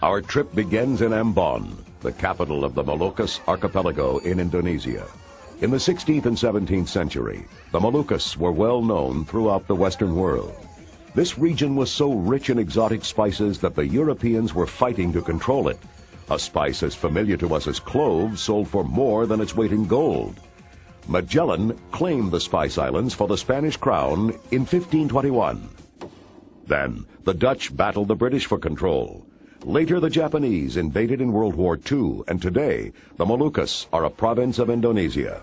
Our trip begins in Ambon, the capital of the Moluccas archipelago in Indonesia. In the 16th and 17th century, the Moluccas were well known throughout the Western world. This region was so rich in exotic spices that the Europeans were fighting to control it. A spice as familiar to us as cloves sold for more than its weight in gold. Magellan claimed the Spice Islands for the Spanish crown in 1521. Then, the Dutch battled the British for control. Later, the Japanese invaded in World War II, and today, the Moluccas are a province of Indonesia.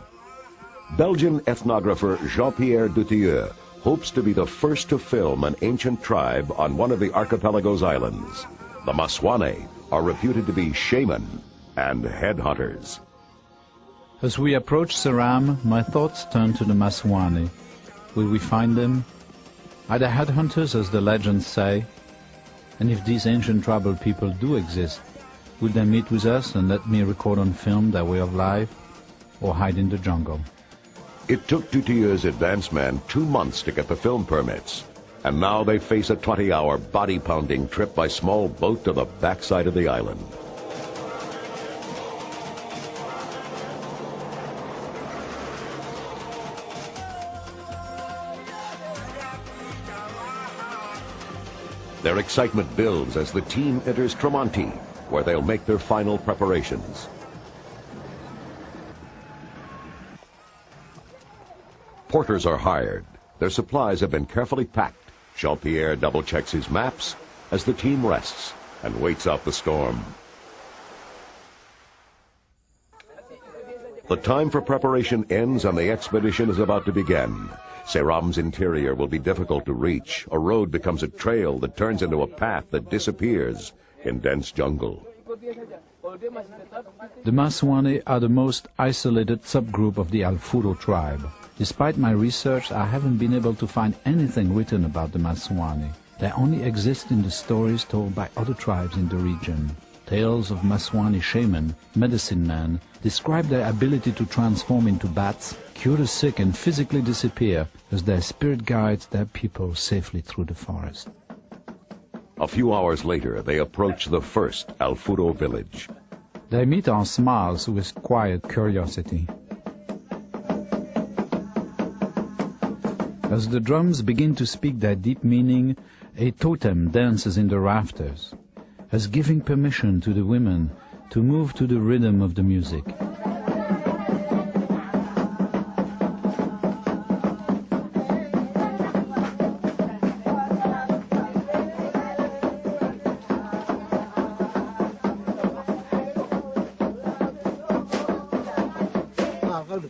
Belgian ethnographer Jean-Pierre Dutilleux hopes to be the first to film an ancient tribe on one of the archipelago's islands. The Maswane are reputed to be shaman and headhunters. As we approach Seram, my thoughts turn to the Maswane. Will we find them? Are they headhunters, as the legends say? And if these ancient tribal people do exist, will they meet with us and let me record on film their way of life, or hide in the jungle? It took Dutilleux's advance man 2 months to get the film permits, and now they face a 20-hour body-pounding trip by small boat to the backside of the island. Their excitement builds as the team enters Tremonti, where they'll make their final preparations. Porters are hired. Their supplies have been carefully packed. Jean-Pierre double-checks his maps as the team rests and waits out the storm. The time for preparation ends and the expedition is about to begin. Seram's interior will be difficult to reach. A road becomes a trail that turns into a path that disappears in dense jungle. The Maswane are the most isolated subgroup of the Alfuro tribe. Despite my research, I haven't been able to find anything written about the Maswane. They only exist in the stories told by other tribes in the region. Tales of Maswane shaman, medicine men, describe their ability to transform into bats, cure the sick and physically disappear as their spirit guides their people safely through the forest. A few hours later, they approach the first Alfuro village. They meet our smiles with quiet curiosity. As the drums begin to speak their deep meaning, a totem dances in the rafters, as giving permission to the women to move to the rhythm of the music.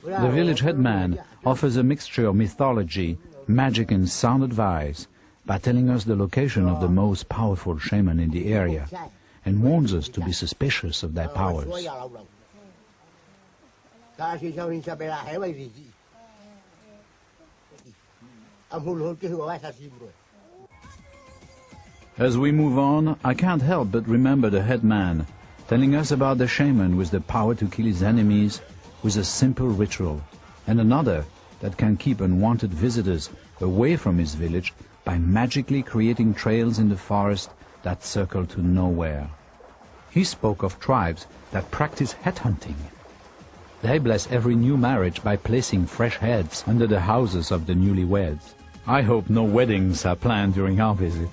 The village headman offers a mixture of mythology, magic and sound advice by telling us the location of the most powerful shaman in the area and warns us to be suspicious of their powers. As we move on, I can't help but remember the headman telling us about the shaman with the power to kill his enemies with a simple ritual, and another that can keep unwanted visitors away from his village by magically creating trails in the forest that circle to nowhere. He spoke of tribes that practice headhunting. They bless every new marriage by placing fresh heads under the houses of the newlyweds. I hope no weddings are planned during our visit.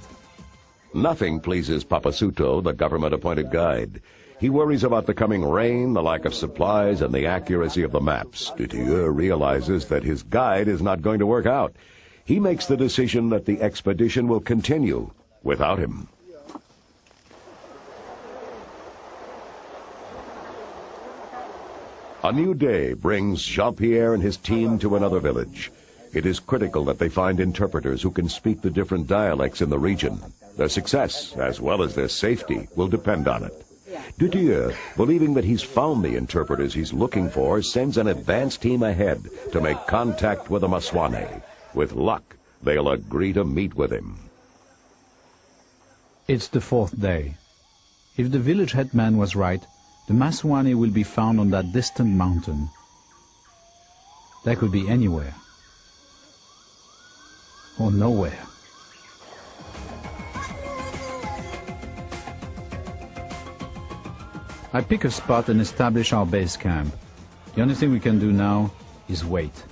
Nothing pleases Papasuto, the government-appointed guide. He worries about the coming rain, the lack of supplies, and the accuracy of the maps. Dutilleux realizes that his guide is not going to work out. He makes the decision that the expedition will continue without him. A new day brings Jean-Pierre and his team to another village. It is critical that they find interpreters who can speak the different dialects in the region. Their success, as well as their safety, will depend on it. Dutilleux, believing that he's found the interpreters he's looking for, sends an advance team ahead to make contact with the Maswane. With luck, they'll agree to meet with him. It's the 4th day. If the village headman was right, the Maswane will be found on that distant mountain. They could be anywhere. Or nowhere. I pick a spot and establish our base camp. The only thing we can do now is wait.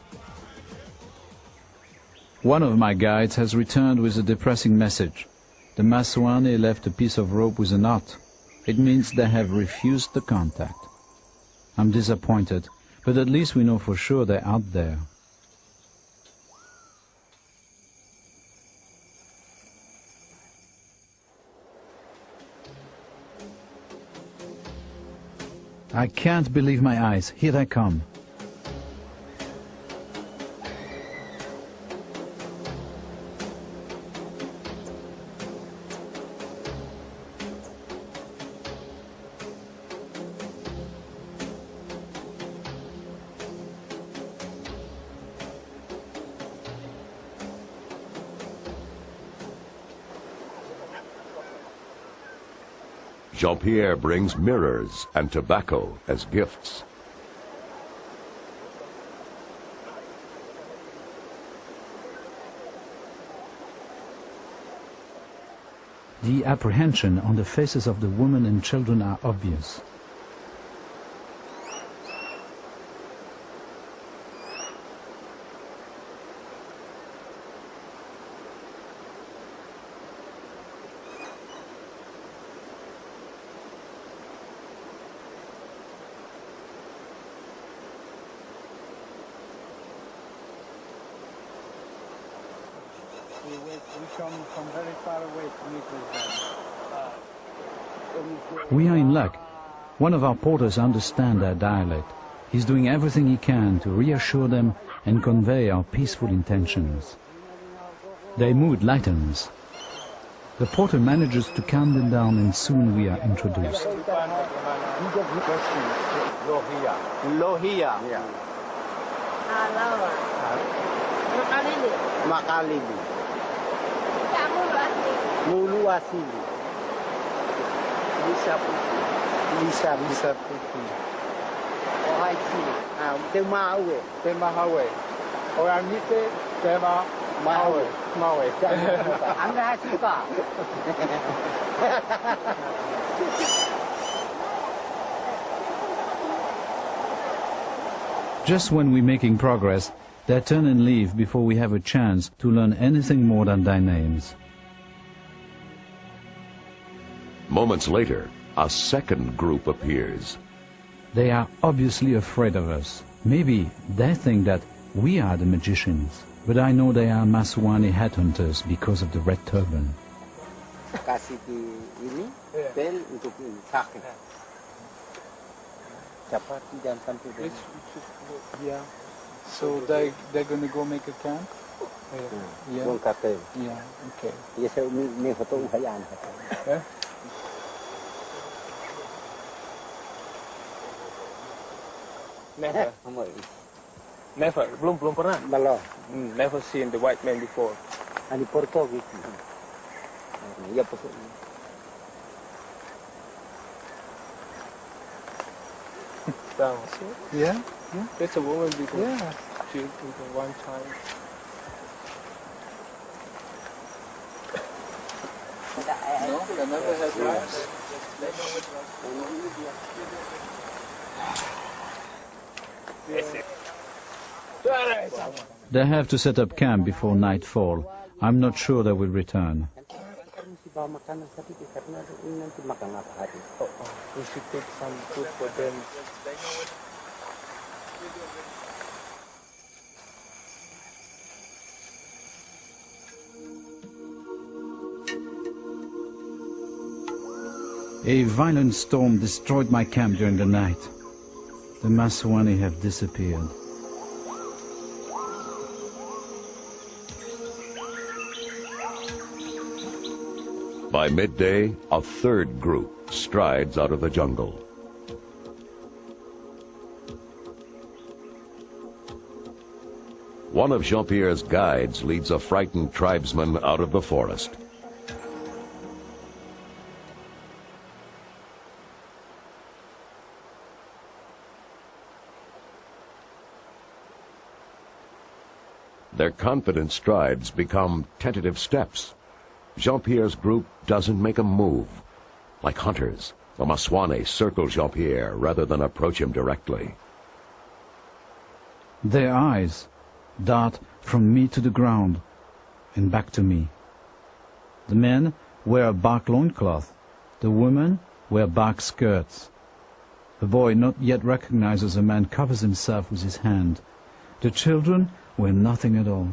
One of my guides has returned with a depressing message. The Masuane left a piece of rope with a knot. It means they have refused the contact. I'm disappointed, but at least we know for sure they're out there. I can't believe my eyes. Here they come. Jean-Pierre brings mirrors and tobacco as gifts. The apprehension on the faces of the women and children are obvious. We come from very far away to meet with them. We are in luck. One of our porters understands their dialect. He's doing everything he can to reassure them and convey our peaceful intentions. Their mood lightens. The porter manages to calm them down and soon we are introduced. Lohia. Yeah. Makalili. Mulu asili. Lisa Puki. Ohai Chile. Tema Hawe. Oranite, Tema Mawe. Anda suka. Just when we're making progress, they turn and leave before we have a chance to learn anything more than their names. Moments later, a second group appears. They are obviously afraid of us. Maybe they think that we are the magicians, but I know they are Masuane headhunters because of the red turban. Kasih ini bel untuk sakit. Dapat jam sampai. Yeah. So they're going to go make a camp? Yeah. Yeah, okay. Yeah? Never. Belum pernah. Belum. Never seen the white man before. Ani Porto gitu. Ya pokok. Down. Yeah? That's a woman because Yeah. she with one child. No, they never had wives. They have to set up camp before nightfall. I'm not sure they will return. Bawa makanan tapi karena nanti makan apa hari. We should take some food for them. A violent storm destroyed my camp during the night. The Masuane have disappeared. By midday, a third group strides out of the jungle. One of Jean-Pierre's guides leads a frightened tribesman out of the forest. Their confident strides become tentative steps. Jean-Pierre's group doesn't make a move. Like hunters, The Maswane circle Jean-Pierre rather than approach him directly. Their eyes dart from me to the ground and back to me. The men wear a bark loincloth. The women wear bark skirts. The boy, not yet recognized as a man, covers himself with his hand. The children wear nothing at all.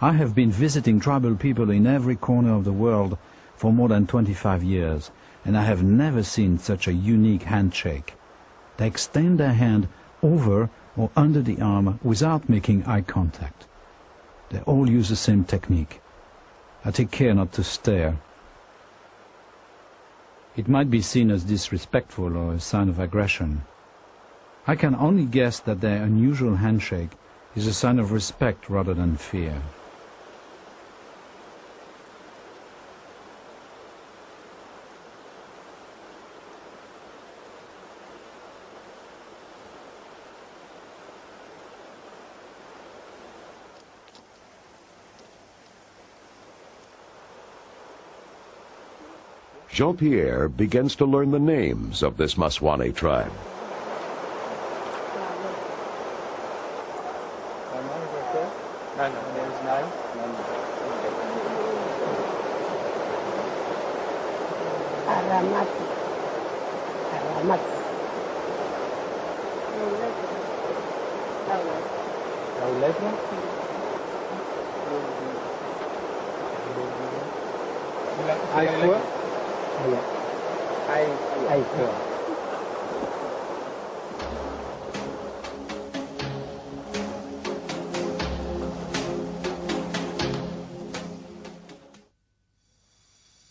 I have been visiting tribal people in every corner of the world for more than 25 years, and I have never seen such a unique handshake. They extend their hand over or under the arm without making eye contact. They all use the same technique. I take care not to stare. It might be seen as disrespectful or a sign of aggression. I can only guess that their unusual handshake is a sign of respect rather than fear. Jean-Pierre begins to learn the names of this Maswane tribe.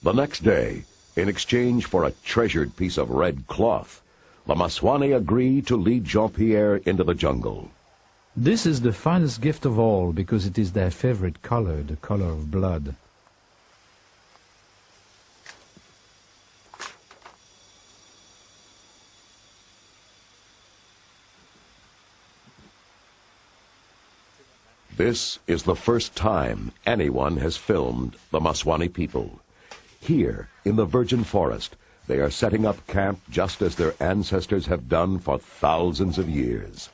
The next day, in exchange for a treasured piece of red cloth, the Maswane agree to lead Jean-Pierre into the jungle. This is the finest gift of all because it is their favorite color, the color of blood. This is the first time anyone has filmed the Maswane people. Here, in the virgin forest, they are setting up camp just as their ancestors have done for thousands of years.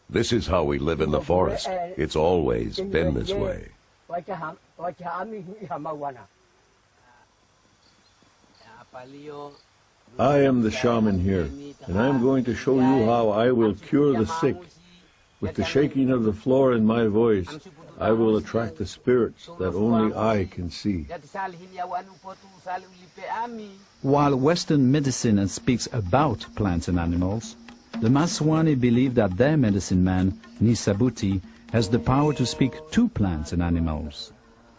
This is how we live in the forest. It's always been this way. I am the shaman here, and I am going to show you how I will cure the sick. With the shaking of the floor in my voice, I will attract the spirits that only I can see. While Western medicine speaks about plants and animals, the Maswani believe that their medicine man, Nisabuti, has the power to speak to plants and animals.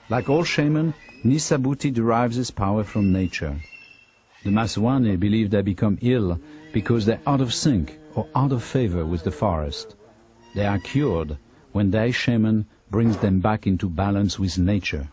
Like all shamans, Nisabuti derives his power from nature. The Maswani believe they become ill because they're out of sync or out of favor with the forest. They are cured when their shaman brings them back into balance with nature.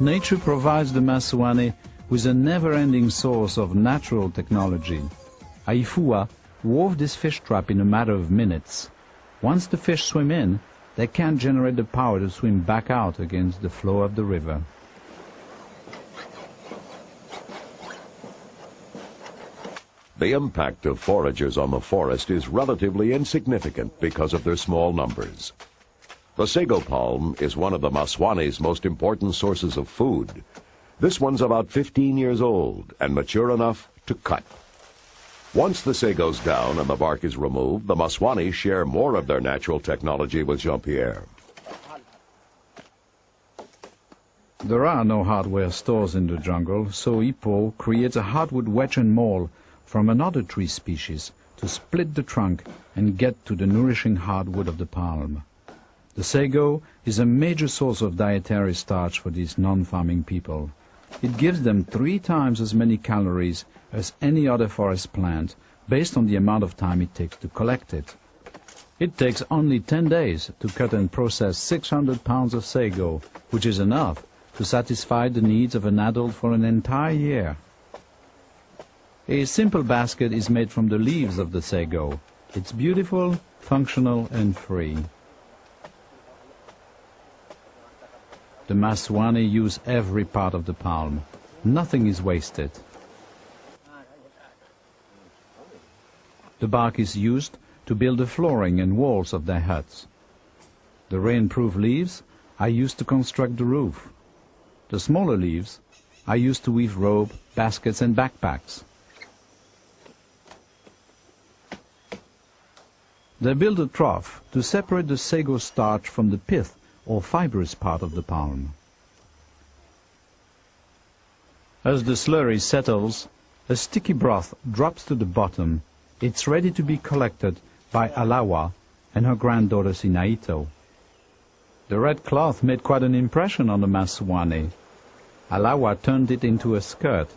Nature provides the Maswani with a never-ending source of natural technology. Aifua wove this fish trap in a matter of minutes. Once the fish swim in, they can generate the power to swim back out against the flow of the river. The impact of foragers on the forest is relatively insignificant because of their small numbers. The sago palm is one of the Maswani's most important sources of food. This one's about 15 years old and mature enough to cut. Once the sago's down and the bark is removed, the Maswani share more of their natural technology with Jean-Pierre. There are no hardware stores in the jungle, so Ipo creates a hardwood wedge and maul from another tree species to split the trunk and get to the nourishing hardwood of the palm. The sago is a major source of dietary starch for these non-farming people. It gives them 3 times as many calories as any other forest plant, based on the amount of time it takes to collect it. It takes only 10 days to cut and process 600 pounds of sago, which is enough to satisfy the needs of an adult for an entire year. A simple basket is made from the leaves of the sago. It's beautiful, functional, and free. The Maswani use every part of the palm. Nothing is wasted. The bark is used to build the flooring and walls of their huts. The rain-proof leaves are used to construct the roof. The smaller leaves are used to weave robe, baskets and backpacks. They build a trough to separate the sago starch from the pith or fibrous part of the palm. As the slurry settles, a sticky broth drops to the bottom. It's ready to be collected by Alawa and her granddaughter Sinaito. The red cloth made quite an impression on the Masuane. Alawa turned it into a skirt.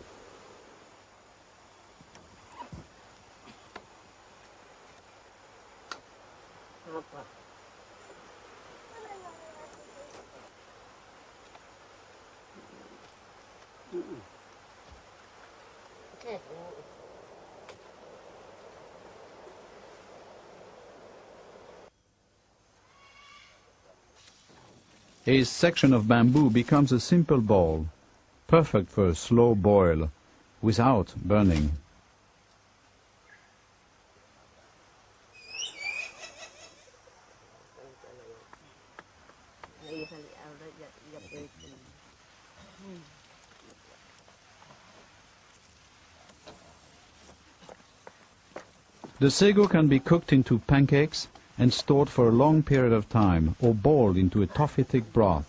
A section of bamboo becomes a simple ball, perfect for a slow boil, without burning. The sago can be cooked into pancakes and stored for a long period of time, or boiled into a toffee-thick broth.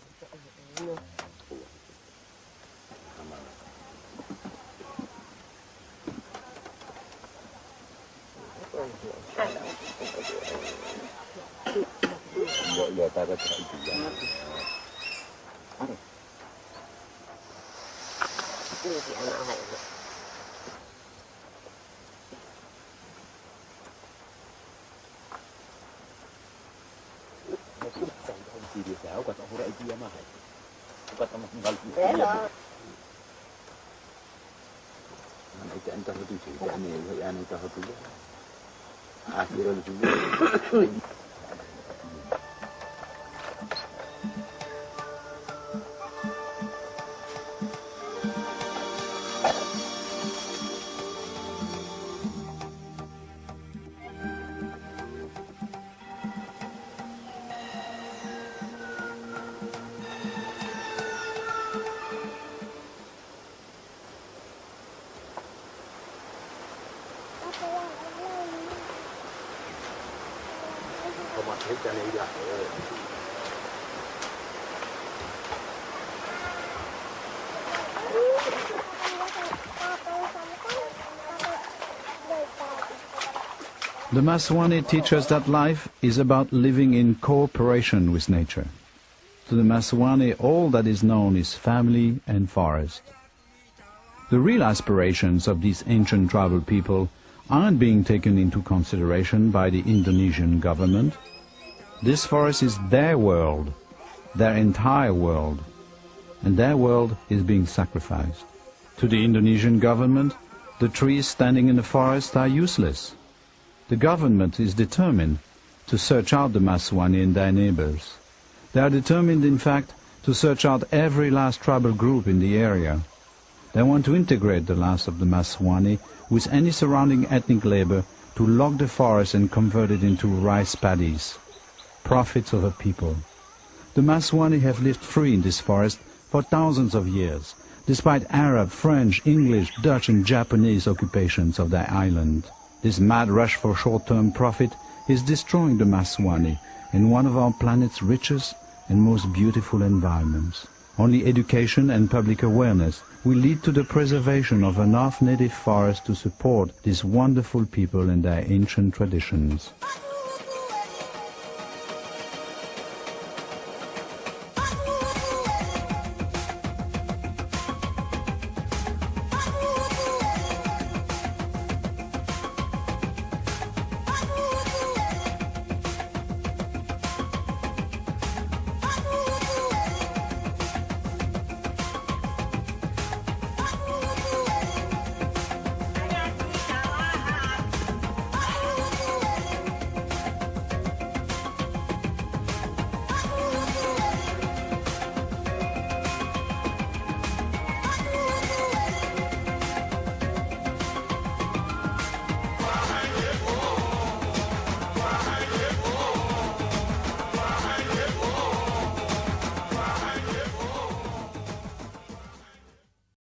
The Masuane teach us that life is about living in cooperation with nature. To the Masuane, all that is known is family and forest. The real aspirations of these ancient tribal people aren't being taken into consideration by the Indonesian government. This forest is their world, their entire world, and their world is being sacrificed. To the Indonesian government, the trees standing in the forest are useless. The government is determined to search out the Masuane and their neighbors. They are determined, in fact, to search out every last tribal group in the area. They want to integrate the last of the Masuane with any surrounding ethnic labor to log the forest and convert it into rice paddies, profits of a people. The Masuane have lived free in this forest for thousands of years, despite Arab, French, English, Dutch and Japanese occupations of their island. This mad rush for short-term profit is destroying the Masuane in one of our planet's richest and most beautiful environments. Only education and public awareness will lead to the preservation of enough native forests to support these wonderful people and their ancient traditions.